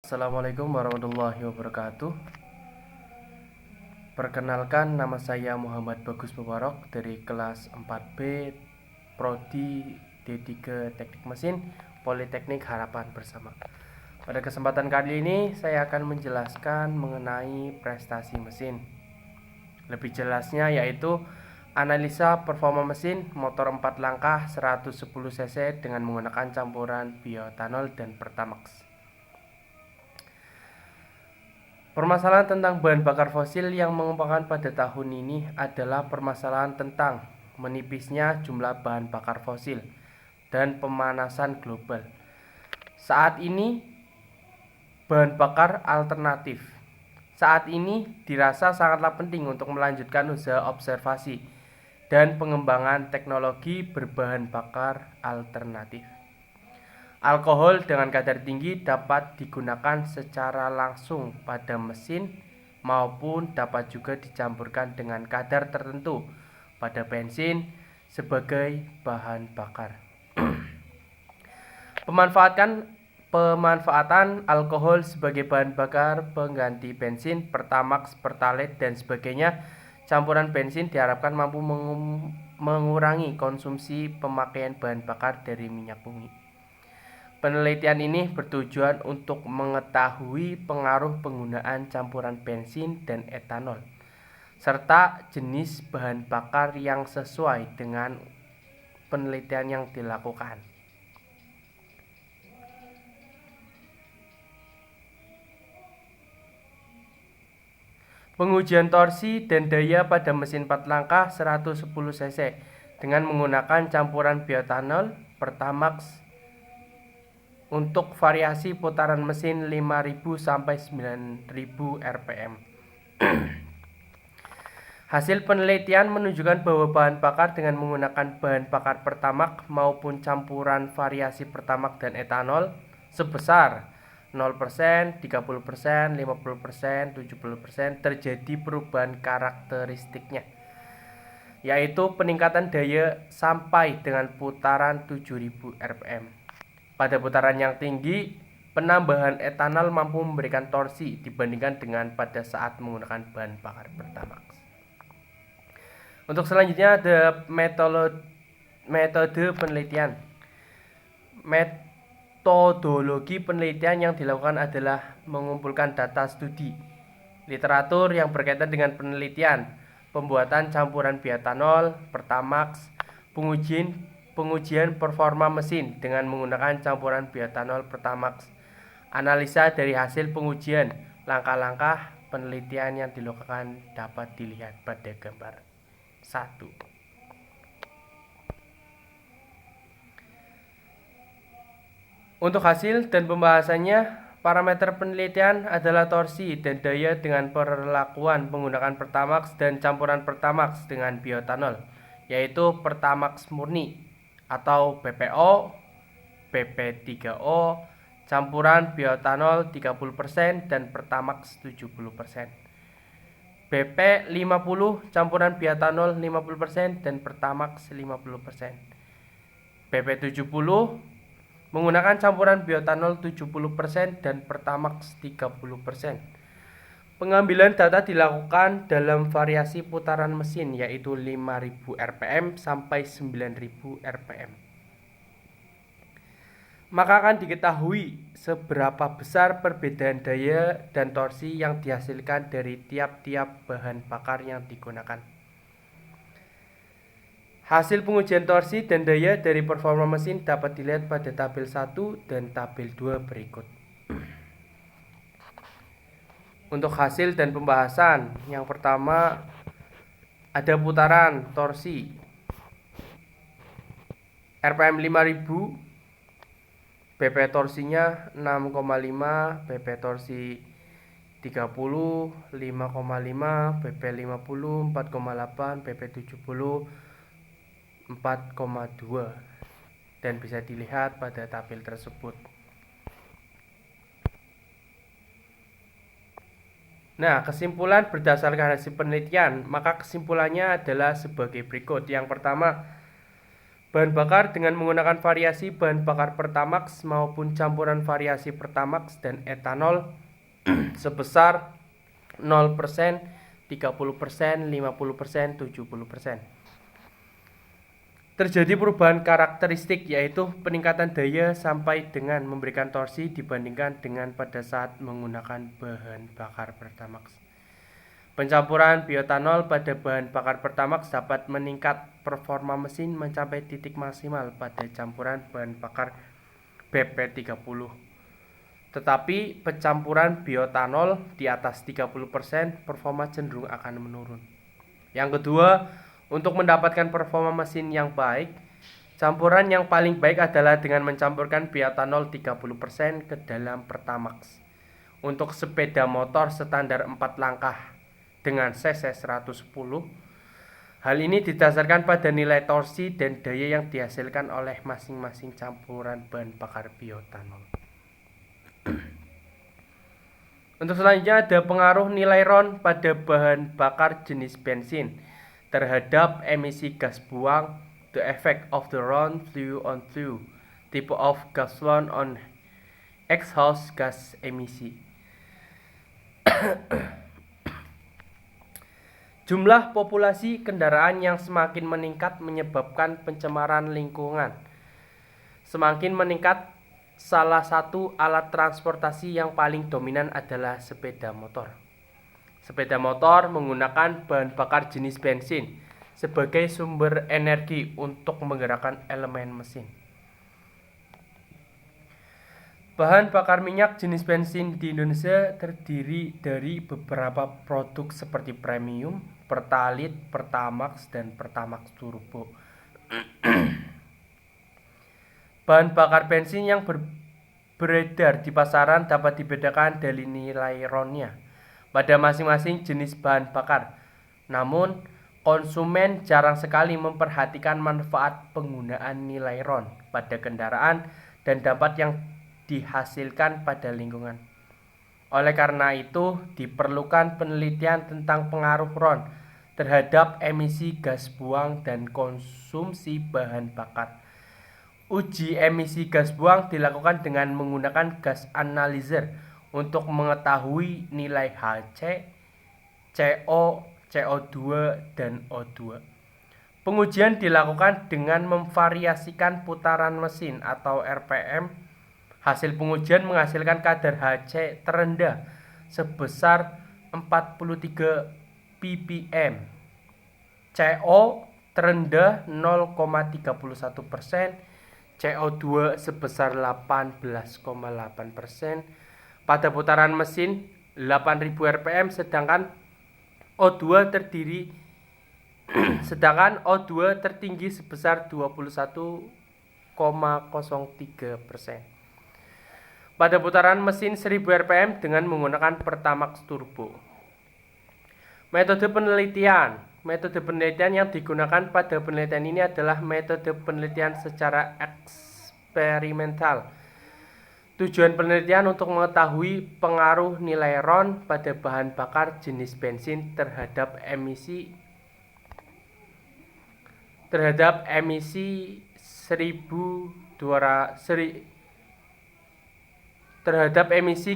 Assalamualaikum warahmatullahi wabarakatuh. Perkenalkan, nama saya Muhammad Bagus Mubarok dari kelas 4B Prodi D3 Teknik Mesin Politeknik Harapan Bersama. Pada kesempatan kali ini saya akan menjelaskan mengenai prestasi mesin. Lebih jelasnya yaitu analisa performa mesin motor 4 langkah 110 cc dengan menggunakan campuran bioetanol dan Pertamax. Permasalahan tentang bahan bakar fosil yang mengemukakan pada tahun ini adalah permasalahan tentang menipisnya jumlah bahan bakar fosil dan pemanasan global. Saat ini bahan bakar alternatif dirasa sangatlah penting untuk melanjutkan usaha observasi dan pengembangan teknologi berbahan bakar alternatif. Alkohol dengan kadar tinggi dapat digunakan secara langsung pada mesin maupun dapat juga dicampurkan dengan kadar tertentu pada bensin sebagai bahan bakar. Pemanfaatan alkohol sebagai bahan bakar pengganti bensin, Pertamax, Pertalite, dan sebagainya campuran bensin diharapkan mampu mengurangi konsumsi pemakaian bahan bakar dari minyak bumi. Penelitian ini bertujuan untuk mengetahui pengaruh penggunaan campuran bensin dan etanol, serta jenis bahan bakar yang sesuai dengan penelitian yang dilakukan. Pengujian torsi dan daya pada mesin 4 langkah 110 cc dengan menggunakan campuran bioetanol Pertamax untuk variasi putaran mesin 5000 sampai 9000 rpm. Hasil penelitian menunjukkan bahwa bahan bakar dengan menggunakan bahan bakar Pertamax maupun campuran variasi Pertamax dan etanol sebesar 0%, 30%, 50%, 70% terjadi perubahan karakteristiknya, yaitu peningkatan daya sampai dengan putaran 7000 rpm. Pada putaran yang tinggi, penambahan etanol mampu memberikan torsi dibandingkan dengan pada saat menggunakan bahan bakar Pertamax. Untuk selanjutnya ada metode penelitian. Metodologi penelitian yang dilakukan adalah mengumpulkan data studi, literatur yang berkaitan dengan penelitian, pembuatan campuran bioetanol, Pertamax, pengujian performa mesin dengan menggunakan campuran bioetanol Pertamax, analisa dari hasil pengujian, langkah-langkah penelitian yang dilakukan dapat dilihat pada gambar 1. Untuk hasil dan pembahasannya, parameter penelitian adalah torsi dan daya dengan perlakuan menggunakan Pertamax dan campuran Pertamax dengan bioetanol, yaitu Pertamax murni atau BPO, BP3O, campuran bioetanol 30% dan Pertamax 70%. BP50 campuran bioetanol 50% dan Pertamax 50%. BP70 menggunakan campuran bioetanol 70% dan Pertamax 30%. Pengambilan data dilakukan dalam variasi putaran mesin yaitu 5000 rpm sampai 9000 rpm. Maka akan diketahui seberapa besar perbedaan daya dan torsi yang dihasilkan dari tiap-tiap bahan bakar yang digunakan. Hasil pengujian torsi dan daya dari performa mesin dapat dilihat pada tabel 1 dan tabel 2 berikut. Untuk hasil dan pembahasan, yang pertama ada putaran torsi RPM 5000, BP torsinya 6,5, BP torsi 30, 5,5, BP 50, 4,8, BP 70, 4,2, dan bisa dilihat pada tabel tersebut. Nah, kesimpulan berdasarkan hasil penelitian, maka kesimpulannya adalah sebagai berikut. Yang pertama, bahan bakar dengan menggunakan variasi bahan bakar Pertamax maupun campuran variasi Pertamax dan etanol sebesar 0%, 30%, 50%, 70%. Terjadi perubahan karakteristik yaitu peningkatan daya sampai dengan memberikan torsi dibandingkan dengan pada saat menggunakan bahan bakar Pertamax. Pencampuran bioetanol pada bahan bakar Pertamax dapat meningkat performa mesin mencapai titik maksimal pada campuran bahan bakar BP30. Tetapi pencampuran bioetanol di atas 30% performa cenderung akan menurun. Yang kedua, untuk mendapatkan performa mesin yang baik, campuran yang paling baik adalah dengan mencampurkan bioetanol 30% ke dalam Pertamax. Untuk sepeda motor standar 4 langkah dengan cc 110, hal ini didasarkan pada nilai torsi dan daya yang dihasilkan oleh masing-masing campuran bahan bakar bioetanol. Untuk selanjutnya ada pengaruh nilai RON pada bahan bakar jenis bensin terhadap emisi gas buang. The effect of the RON flue on flue type of gasoline on exhaust gas emisi. Jumlah populasi kendaraan yang semakin meningkat menyebabkan pencemaran lingkungan. Semakin meningkat, salah satu alat transportasi yang paling dominan adalah sepeda motor. Sepeda motor menggunakan bahan bakar jenis bensin sebagai sumber energi untuk menggerakkan elemen mesin. Bahan bakar minyak jenis bensin di Indonesia terdiri dari beberapa produk seperti premium, Pertalite, Pertamax, dan Pertamax Turbo. Bahan bakar bensin yang beredar di pasaran dapat dibedakan dari nilai RON-nya pada masing-masing jenis bahan bakar. Namun, konsumen jarang sekali memperhatikan manfaat penggunaan nilai RON pada kendaraan dan dampak yang dihasilkan pada lingkungan. Oleh karena itu, diperlukan penelitian tentang pengaruh RON terhadap emisi gas buang dan konsumsi bahan bakar. Uji emisi gas buang dilakukan dengan menggunakan gas analyzer untuk mengetahui nilai HC, CO, CO2, dan O2. Pengujian dilakukan dengan memvariasikan putaran mesin atau RPM. Hasil pengujian menghasilkan kadar HC terendah sebesar 43 ppm, CO terendah 0,31%, CO2 sebesar 18,8% pada putaran mesin 8000 rpm, sedangkan O2 tertinggi sebesar 21,03%. Pada putaran mesin 1000 rpm dengan menggunakan Pertamax Turbo. Metode penelitian yang digunakan pada penelitian ini adalah metode penelitian secara eksperimental. Tujuan penelitian untuk mengetahui pengaruh nilai RON pada bahan bakar jenis bensin terhadap emisi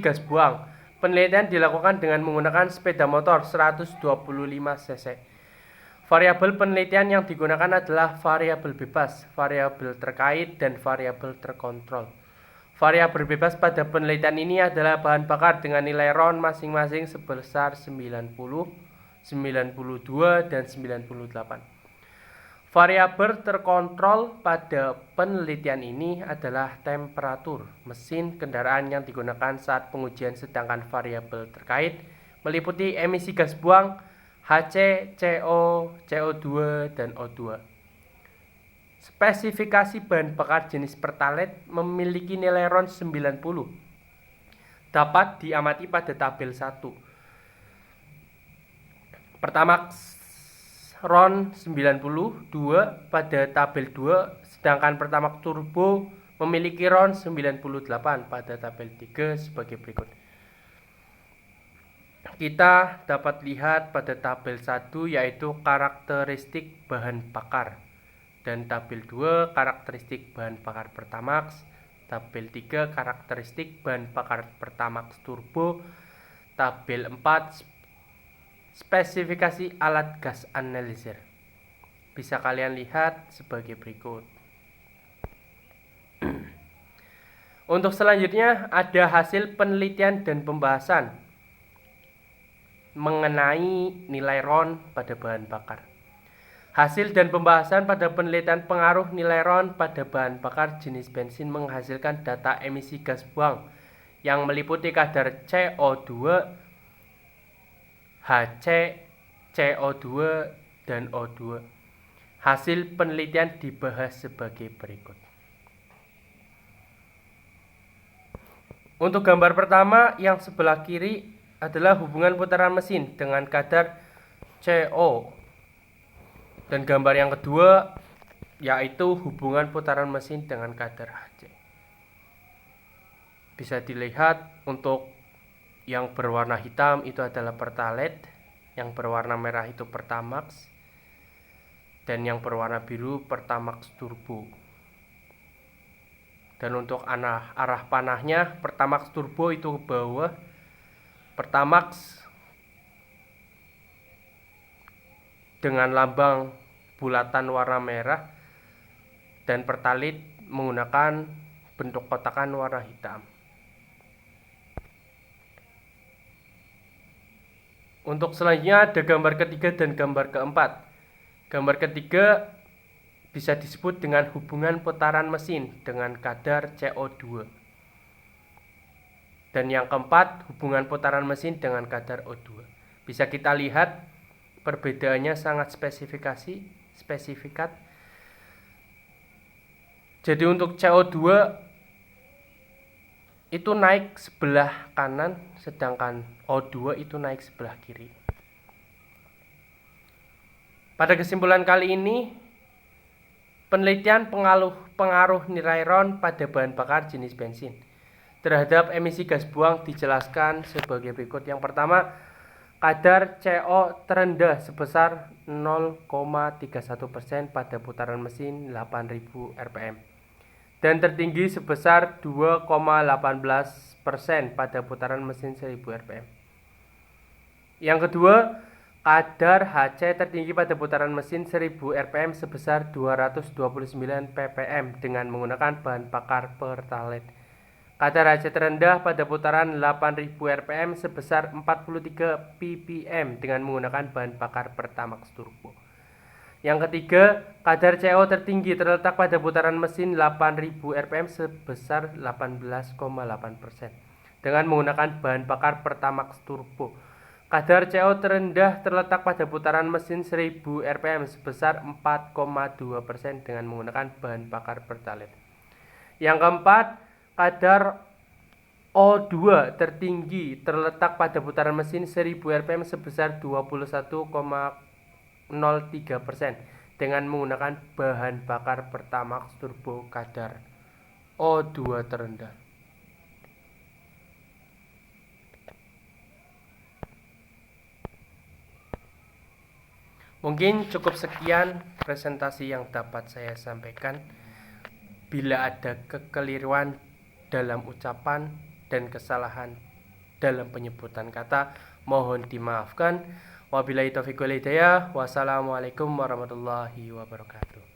gas buang. Penelitian dilakukan dengan menggunakan sepeda motor 125 cc. Variabel penelitian yang digunakan adalah variabel bebas, variabel terkait, dan variabel terkontrol. Variabel bebas pada penelitian ini adalah bahan bakar dengan nilai RON masing-masing sebesar 90, 92, dan 98. Variabel terkontrol pada penelitian ini adalah temperatur mesin kendaraan yang digunakan saat pengujian, sedangkan variabel terkait meliputi emisi gas buang, HC, CO, CO2, dan O2. Spesifikasi bahan bakar jenis Pertalite memiliki nilai RON 90. Dapat diamati pada tabel 1. Pertamax RON 92 pada tabel 2, sedangkan Pertamax Turbo memiliki RON 98 pada tabel 3 sebagai berikut. Kita dapat lihat pada tabel 1 yaitu karakteristik bahan bakar Dan tabel 2 karakteristik bahan bakar Pertamax. Tabel 3 karakteristik bahan bakar Pertamax Turbo. Tabel 4 spesifikasi alat gas analyzer. Bisa kalian lihat sebagai berikut. Untuk selanjutnya ada hasil penelitian dan pembahasan mengenai nilai RON pada bahan bakar. Hasil dan pembahasan pada penelitian pengaruh nilai RON pada bahan bakar jenis bensin menghasilkan data emisi gas buang yang meliputi kadar CO2, HC, CO2, dan O2. Hasil penelitian dibahas sebagai berikut. Untuk gambar pertama yang sebelah kiri adalah hubungan putaran mesin dengan kadar CO. Dan gambar yang kedua yaitu hubungan putaran mesin dengan kadar HC. Bisa dilihat untuk yang berwarna hitam itu adalah Pertalite, yang berwarna merah itu Pertamax, dan yang berwarna biru Pertamax Turbo. Dan untuk arah panahnya Pertamax Turbo itu ke bawah, Pertamax dengan lambang bulatan warna merah, dan Pertalite menggunakan bentuk kotakan warna hitam. Untuk selanjutnya ada gambar ketiga dan gambar keempat. Gambar ketiga bisa disebut dengan hubungan putaran mesin dengan kadar CO2. Dan yang keempat hubungan putaran mesin dengan kadar O2. Bisa kita lihat perbedaannya sangat spesifikat. Jadi untuk CO2 itu naik sebelah kanan, sedangkan O2 itu naik sebelah kiri. Pada kesimpulan kali ini, penelitian pengaruh nilai RON pada bahan bakar jenis bensin terhadap emisi gas buang dijelaskan sebagai berikut. Yang pertama, kadar CO terendah sebesar 0,31% pada putaran mesin 8000 rpm dan tertinggi sebesar 2,18% pada putaran mesin 1000 rpm. Yang kedua, kadar HC tertinggi pada putaran mesin 1000 rpm sebesar 229 ppm dengan menggunakan bahan bakar Pertalite. Kadar HC terendah pada putaran 8000 rpm sebesar 43 ppm dengan menggunakan bahan bakar Pertamax Turbo. Yang ketiga, kadar CO tertinggi terletak pada putaran mesin 8000 rpm sebesar 18,8% dengan menggunakan bahan bakar Pertamax Turbo. Kadar CO terendah terletak pada putaran mesin 1000 rpm sebesar 4,2% dengan menggunakan bahan bakar Pertalite. Yang keempat, kadar O2 tertinggi terletak pada putaran mesin 1000 rpm sebesar 21,03% dengan menggunakan bahan bakar Pertamax Turbo kadar O2 terendah. Mungkin cukup sekian presentasi yang dapat saya sampaikan. Bila ada kekeliruan dalam ucapan dan kesalahan dalam penyebutan kata, mohon dimaafkan. Wabillahi taufiq wal hidayah. Wassalamualaikum warahmatullahi wabarakatuh.